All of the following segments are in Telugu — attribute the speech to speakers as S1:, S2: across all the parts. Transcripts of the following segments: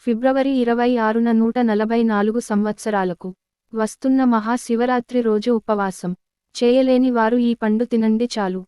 S1: ఫిబ్రవరి 26న 144 సంవత్సరాలకు వస్తున్న మహాశివరాత్రి రోజు ఉపవాసం చేయలేని వారు ఈ పండు తినండి చాలు.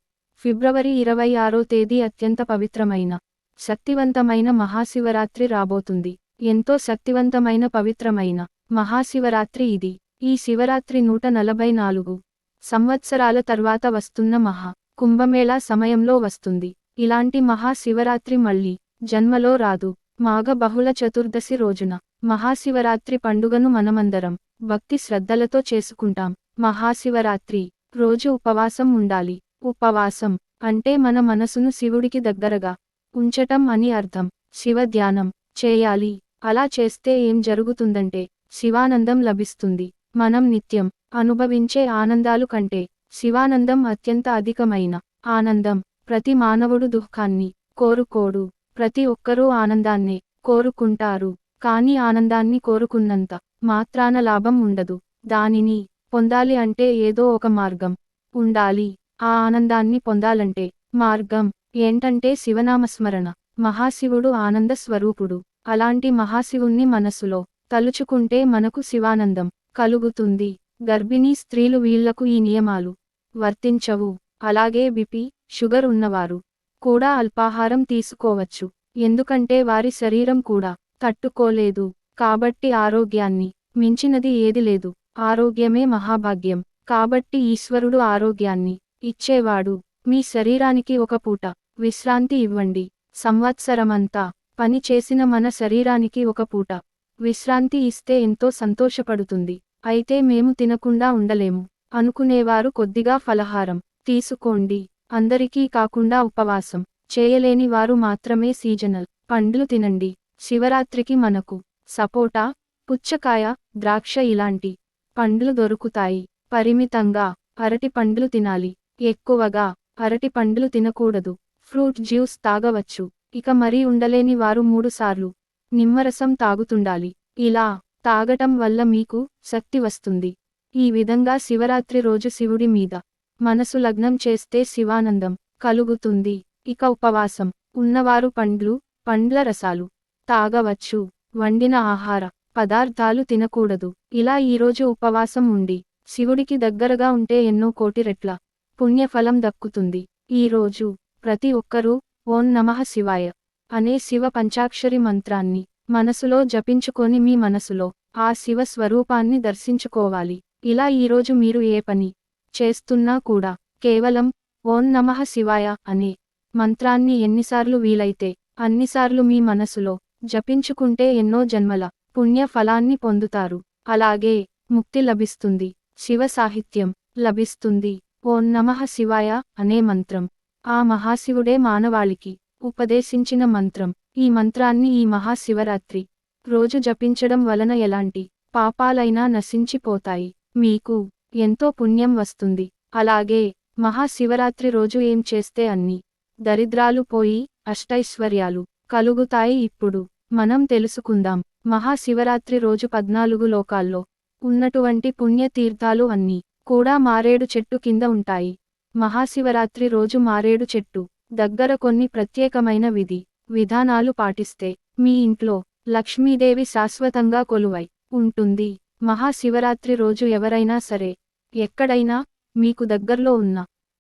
S1: ఫిబ్రవరి 26వ తేదీ అత్యంత పవిత్రమైన శక్తివంతమైన మహాశివరాత్రి రాబోతుంది. ఎంతో శక్తివంతమైన పవిత్రమైన మహాశివరాత్రి ఇది. ఈ శివరాత్రి 144 సంవత్సరాల తర్వాత వస్తున్న మహా కుంభమేళా సమయంలో వస్తుంది. ఇలాంటి మహాశివరాత్రి మళ్ళీ జన్మలో రాదు. మాఘ బహుళ చతుర్దశి రోజున మహాశివరాత్రి పండుగను మనమందరం భక్తి శ్రద్ధలతో చేసుకుంటాం. మహాశివరాత్రి రోజు ఉపవాసం ఉండాలి. ఉపవాసం అంటే మన మనసును శివుడికి దగ్గరగా ఉంచటం అని అర్థం. శివ ధ్యానం చేయాలి. అలా చేస్తే ఏం జరుగుతుందంటే శివానందం లభిస్తుంది. మనం నిత్యం అనుభవించే ఆనందాలు కంటే శివానందం అత్యంత అధికమైన ఆనందం. ప్రతి మానవుడు దుఃఖాన్ని కోరుకోడు. ప్రతి ఒక్కరూ ఆనందాన్నే కోరుకుంటారు. కానీ ఆనందాన్ని కోరుకున్నంత మాత్రాన లాభం ఉండదు. దానిని పొందాలి అంటే ఏదో ఒక మార్గం ఉండాలి. ఆ ఆనందాన్ని పొందాలంటే మార్గం ఏంటంటే శివనామస్మరణ. మహాశివుడు ఆనంద స్వరూపుడు. అలాంటి మహాశివుణ్ణి మనసులో తలుచుకుంటే మనకు శివానందం కలుగుతుంది. గర్భిణీ స్త్రీలు వీళ్లకు ఈ నియమాలు వర్తించవు. అలాగే బీపీ, షుగర్ ఉన్నవారు కూడా అల్పాహారం తీసుకోవచ్చు. ఎందుకంటే వారి శరీరం కూడా తట్టుకోలేదు. కాబట్టి ఆరోగ్యాన్ని మించినది ఏది లేదు. ఆరోగ్యమే మహాభాగ్యం. కాబట్టి ఈశ్వరుడు ఆరోగ్యాన్ని ఇచ్చేవాడు. మీ శరీరానికి ఒక పూట విశ్రాంతి ఇవ్వండి. సంవత్సరమంతా పని చేసిన మన శరీరానికి ఒక పూట విశ్రాంతి ఇస్తే ఎంతో సంతోషపడుతుంది. అయితే మేము తినకుండా ఉండలేము అనుకునేవారు కొద్దిగా ఫలహారం తీసుకోండి. అందరికీ కాకుండా ఉపవాసం చేయలేని వారు మాత్రమే సీజనల్ పండ్లు తినండి. శివరాత్రికి మనకు సపోటా, పుచ్చకాయ, ద్రాక్ష ఇలాంటి పండ్లు దొరుకుతాయి. పరిమితంగా అరటి పండ్లు తినాలి. ఎక్కువగా అరటి పండ్లు తినకూడదు. Fruit juice తాగవచ్చు. ఇక మరీ ఉండలేని వారు 3 సార్లు నిమ్మరసం తాగుతుండాలి. ఇలా తాగటం వల్ల మీకు శక్తి వస్తుంది. ఈ విధంగా శివరాత్రి రోజు శివుడి మీద మనసు లగ్నం చేస్తే శివానందం కలుగుతుంది. ఇక ఉపవాసం ఉన్నవారు పండ్ల రసాలు తాగవచ్చు. వండిన ఆహార పదార్థాలు తినకూడదు. ఇలా ఈరోజు ఉపవాసం ఉండి శివుడికి దగ్గరగా ఉంటే ఎన్నో కోటి రెట్ల పుణ్యఫలం దక్కుతుంది. ఈరోజు ప్రతి ఒక్కరూ ఓం నమః శివాయ అనే శివ పంచాక్షరి మంత్రాన్ని మనసులో జపించుకొని మీ మనసులో ఆ శివ స్వరూపాన్ని దర్శించుకోవాలి. ఇలా ఈరోజు మీరు ఏ పని చేస్తున్నా కూడా కేవలం ఓం నమః శివాయ అనే మంత్రాన్ని ఎన్నిసార్లు వీలైతే అన్నిసార్లు మీ మనసులో జపించుకుంటే ఎన్నో జన్మల పుణ్య ఫలాన్ని పొందుతారు. అలాగే ముక్తి లభిస్తుంది. శివ సాహిత్యం లభిస్తుంది. ఓం నమః శివాయ అనే మంత్రం ఆ మహాశివుడే మానవాళికి ఉపదేశించిన మంత్రం. ఈ మంత్రాన్ని ఈ మహాశివరాత్రి రోజు జపించడం వలన ఎలాంటి పాపాలైనా నశించిపోతాయి. మీకు ఎంతో పుణ్యం వస్తుంది. అలాగే మహాశివరాత్రి రోజు ఏం చేస్తే అన్ని దరిద్రాలు పోయి అష్టైశ్వర్యాలు కలుగుతాయి ఇప్పుడు మనం తెలుసుకుందాం. మహాశివరాత్రి రోజు 14 లోకాల్లో ఉన్నటువంటి పుణ్యతీర్థాలు అన్నీ కూడా మారేడు చెట్టు కింద ఉంటాయి. మహాశివరాత్రి రోజు మారేడు చెట్టు దగ్గర కొన్ని ప్రత్యేకమైన విధానాలు పాటిస్తే మీ ఇంట్లో లక్ష్మీదేవి శాశ్వతంగా కొలువై ఉంటుంది. మహాశివరాత్రి రోజు ఎవరైనా సరే ఎక్కడైనా మీకు దగ్గర్లో ఉన్న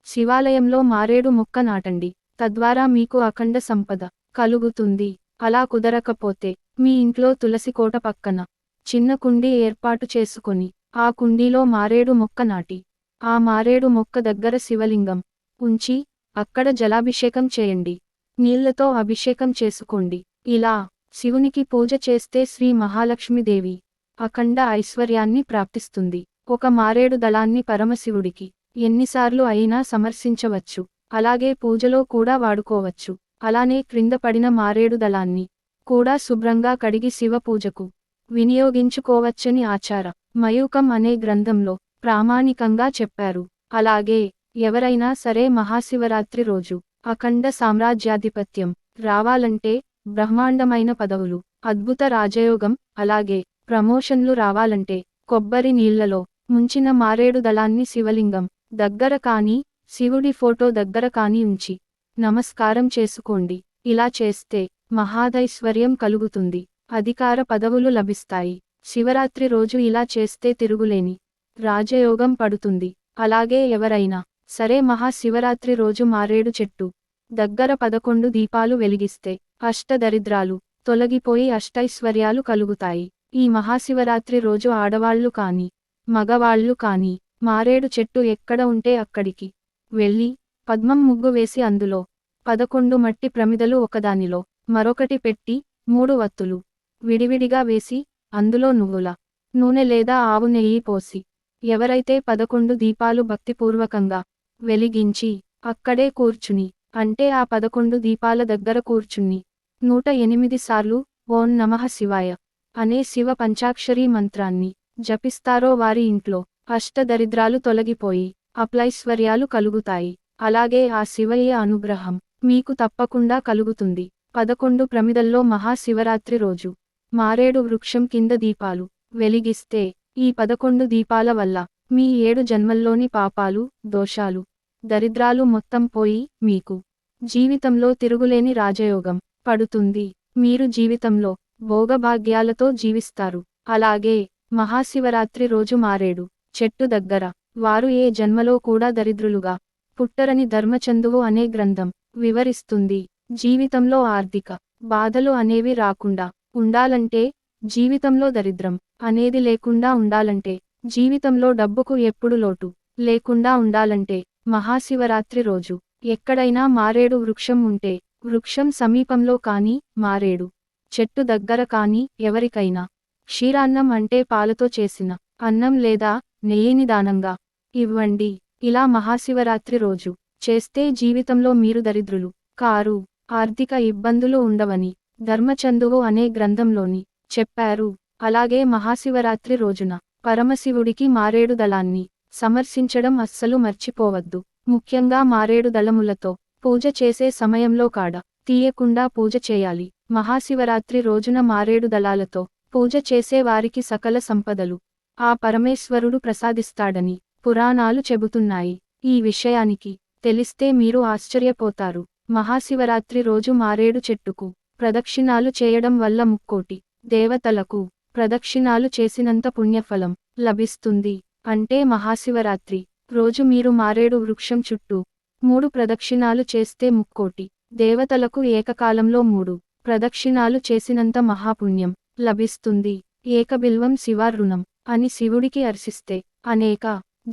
S1: శివాలయంలో మారేడు మొక్క నాటండి. తద్వారా మీకు అఖండ సంపద కలుగుతుంది. అలా కుదరకపోతే మీ ఇంట్లో తులసి కోట పక్కన చిన్న కుండీ ఏర్పాటు చేసుకొని ఆ కుండీలో మారేడు మొక్క నాటి ఆ మారేడు మొక్క దగ్గర శివలింగం ఉంచి అక్కడ జలాభిషేకం చేయండి. నీళ్లతో అభిషేకం చేసుకోండి. ఇలా శివునికి పూజ చేస్తే శ్రీ మహాలక్ష్మీదేవి అఖండ ఐశ్వర్యాన్ని ప్రాప్తిస్తుంది. ఒక మారేడు దళాన్ని పరమశివుడికి ఎన్నిసార్లు అయినా సమర్పించవచ్చు. అలాగే పూజలో కూడా వాడుకోవచ్చు. అలానే క్రింద పడిన మారేడు దళాన్ని కూడా శుభ్రంగా కడిగి శివ పూజకు వినియోగించుకోవచ్చని ఆచార మయూకం అనే గ్రంథంలో ప్రామాణికంగా చెప్పారు. అలాగే ఎవరైనా సరే మహాశివరాత్రి రోజు అఖండ సామ్రాజ్యాధిపత్యం రావాలంటే బ్రహ్మాండమైన పదవులు, అద్భుత రాజయోగం, అలాగే ప్రమోషన్లు రావాలంటే కొబ్బరి నీళ్లలో ముంచిన మారేడు దళాన్ని శివలింగం దగ్గర కానీ శివుడి ఫోటో దగ్గర కానీ ఉంచి నమస్కారం చేసుకోండి. ఇలా చేస్తే మహాదైశ్వర్యం కలుగుతుంది. అధికార పదవులు లభిస్తాయి. శివరాత్రి రోజు ఇలా చేస్తే తిరుగులేని రాజయోగం పడుతుంది. అలాగే ఎవరైనా సరే మహాశివరాత్రి రోజు మారేడు చెట్టు దగ్గర 11 దీపాలు వెలిగిస్తే అష్టదరిద్రాలు తొలగిపోయి అష్టైశ్వర్యాలు కలుగుతాయి. ఈ మహాశివరాత్రి రోజు ఆడవాళ్లు కాని మగవాళ్లు కాని మారేడు చెట్టు ఎక్కడ ఉంటే అక్కడికి వెళ్ళి పద్మం ముగ్గు వేసి అందులో 11 మట్టి ప్రమిదలు ఒకదానిలో మరొకటి పెట్టి 3 వత్తులు విడివిడిగా వేసి అందులో నువ్వుల నూనె లేదా ఆవు నెయ్యి పోసి ఎవరైతే 11 దీపాలు భక్తిపూర్వకంగా వెలిగించి అక్కడే కూర్చుని అంటే ఆ 11 దీపాల దగ్గర కూర్చుని 108 సార్లు ఓం నమః శివాయ అనే శివ పంచాక్షరీ మంత్రాన్ని జపిస్తారో వారి ఇంట్లో అష్టదరిద్రాలు తొలగిపోయి అప్లైశ్వర్యాలు కలుగుతాయి. అలాగే ఆ శివయ్య అనుగ్రహం మీకు తప్పకుండా కలుగుతుంది. 11 ప్రమిదల్లో మహాశివరాత్రి రోజు మారేడు వృక్షం కింద దీపాలు వెలిగిస్తే ఈ 11 దీపాల వల్ల మీ 7 జన్మల్లోని పాపాలు దోషాలు దరిద్రాలు మొత్తం పోయి మీకు జీవితంలో తిరుగులేని రాజయోగం పడుతుంది. మీరు జీవితంలో భోగభాగ్యాలతో జీవిస్తారు. అలాగే మహాశివరాత్రి రోజు మారేడు చెట్టు దగ్గర వారు ఏ జన్మలో కూడా దరిద్రులుగా పుట్టరని ధర్మచందువు అనే గ్రంథం వివరిస్తుంది. జీవితంలో ఆర్థిక బాధలు అనేవి రాకుండా ఉండాలంటే, జీవితంలో దరిద్రం అనేది లేకుండా ఉండాలంటే, జీవితంలో డబ్బుకు ఎప్పుడు లోటు లేకుండా ఉండాలంటే మహాశివరాత్రి రోజు ఎక్కడైనా మారేడు వృక్షం ఉంటే వృక్షం సమీపంలో కానీ మారేడు చెట్టు దగ్గర కానీ ఎవరికైనా క్షీరాన్నం అంటే పాలతో చేసిన అన్నం లేదా నెయ్యిని దానంగా ఇవ్వండి. ఇలా మహాశివరాత్రి రోజు చేస్తే జీవితంలో మీరు దరిద్రులు కారు, ఆర్థిక ఇబ్బందులు ఉండవని ధర్మచందువు అనే గ్రంథంలోని చెప్పారు. అలాగే మహాశివరాత్రి రోజున పరమశివుడికి మారేడు దళాన్ని సమర్పించడం అస్సలు మర్చిపోవద్దు. ముఖ్యంగా మారేడు దళములతో పూజ చేసే సమయంలో కాడ తీయకుండా పూజ చేయాలి. మహాశివరాత్రి రోజున మారేడు దళాలతో పూజ చేసే వారికి సకల సంపదలు ఆ పరమేశ్వరుడు ప్రసాదిస్తాడని పురాణాలు చెబుతున్నాయి. ఈ విషయానికి తెలిస్తే మీరు ఆశ్చర్యపోతారు. మహాశివరాత్రి రోజు మారేడు చెట్టుకు ప్రదక్షిణాలు చేయడం వల్ల ముక్కోటి దేవతలకు ప్రదక్షిణాలు చేసినంత పుణ్యఫలం లభిస్తుంది. అంటే మహాశివరాత్రి రోజు మీరు మారేడు వృక్షం చుట్టూ 3 ప్రదక్షిణాలు చేస్తే ముక్కోటి దేవతలకు ఏకకాలంలో 3 ప్రదక్షిణాలు చేసినంత మహాపుణ్యం లభిస్తుంది. ఏకబిల్వం శివార్రుణం అని శివుడికి అర్చిస్తే అనేక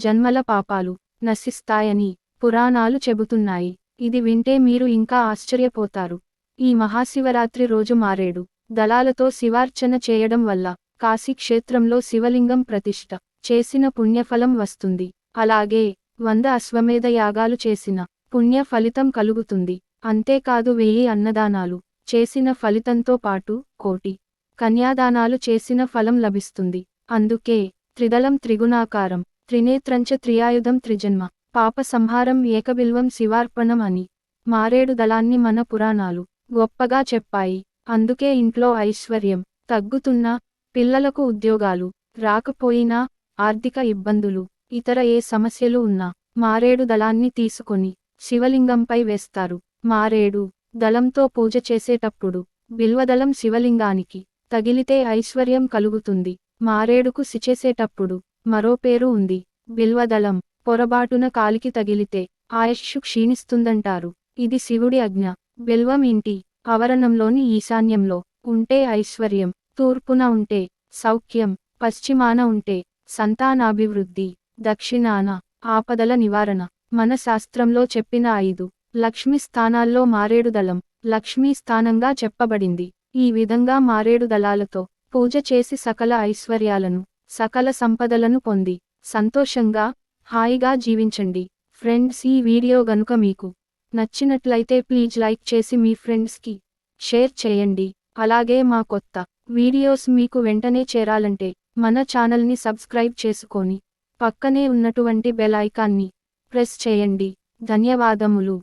S1: జన్మల పాపాలు నశిస్తాయని పురాణాలు చెబుతున్నాయి. ఇది వింటే మీరు ఇంకా ఆశ్చర్యపోతారు. ఈ మహాశివరాత్రి రోజు మారేడు దళాలతో శివార్చన చేయడం వల్ల కాశీక్షేత్రంలో శివలింగం ప్రతిష్ఠ చేసిన పుణ్యఫలం వస్తుంది. అలాగే 100 అశ్వమేధ యాగాలు చేసిన పుణ్య ఫలితం కలుగుతుంది. అంతేకాదు 1000 అన్నదానాలు చేసిన ఫలితంతో పాటు 1 కోటి కన్యాదానాలు చేసిన ఫలం లభిస్తుంది. అందుకే త్రిదళం త్రిగుణాకారం త్రినేత్రంచ త్రియాయుధం త్రిజన్మ పాప సంహారం ఏకబిల్వం శివార్పణం అని మారేడు దళాన్ని మన పురాణాలు గొప్పగా చెప్పాయి. అందుకే ఇంట్లో ఐశ్వర్యం తగ్గుతున్నా, పిల్లలకు ఉద్యోగాలు రాకపోయినా, ఆర్థిక ఇబ్బందులు ఇతర ఏ సమస్యలు ఉన్నా మారేడు దళాన్ని తీసుకొని శివలింగంపై వేస్తారు. మారేడు దళంతో పూజ చేసేటప్పుడు బిల్వదళం శివలింగానికి తగిలితే ఐశ్వర్యం కలుగుతుంది. మారేడుకు సిచేసేటప్పుడు మరో పేరు ఉంది. బిల్వదళం పొరబాటున కాలికి తగిలితే ఆయుష్షు క్షీణిస్తుందంటారు. ఇది శివుడి ఆజ్ఞ. బిల్వం ఇంటి ఆవరణంలోని ఈశాన్యంలో ఉంటే ఐశ్వర్యం, తూర్పున ఉంటే సౌఖ్యం, పశ్చిమాన ఉంటే సంతానాభివృద్ధి, దక్షిణాన ఆపదల నివారణ. మన శాస్త్రంలో చెప్పిన 5 లక్ష్మీ స్థానాల్లో మారేడు దళం లక్ష్మీ స్థానంగా చెప్పబడింది. ఈ విధంగా మారేడు దళాలతో పూజ చేసి సకల ఐశ్వర్యాలను, సకల సంపదలను పొంది సంతోషంగా, హాయిగా జీవించండి. ఫ్రెండ్స్, ఈ వీడియో గనుక మీకు నచ్చినట్లయితే ప్లీజ్ లైక్ చేసి మీ ఫ్రెండ్స్కి షేర్ చేయండి. అలాగే మా కొత్త వీడియోస్ మీకు వెంటనే చేరాలంటే మన ఛానల్ని సబ్స్క్రైబ్ చేసుకొని పక్కనే ఉన్నటువంటి బెల్ ఐకాన్ని ప్రెస్ చేయండి. ధన్యవాదములు.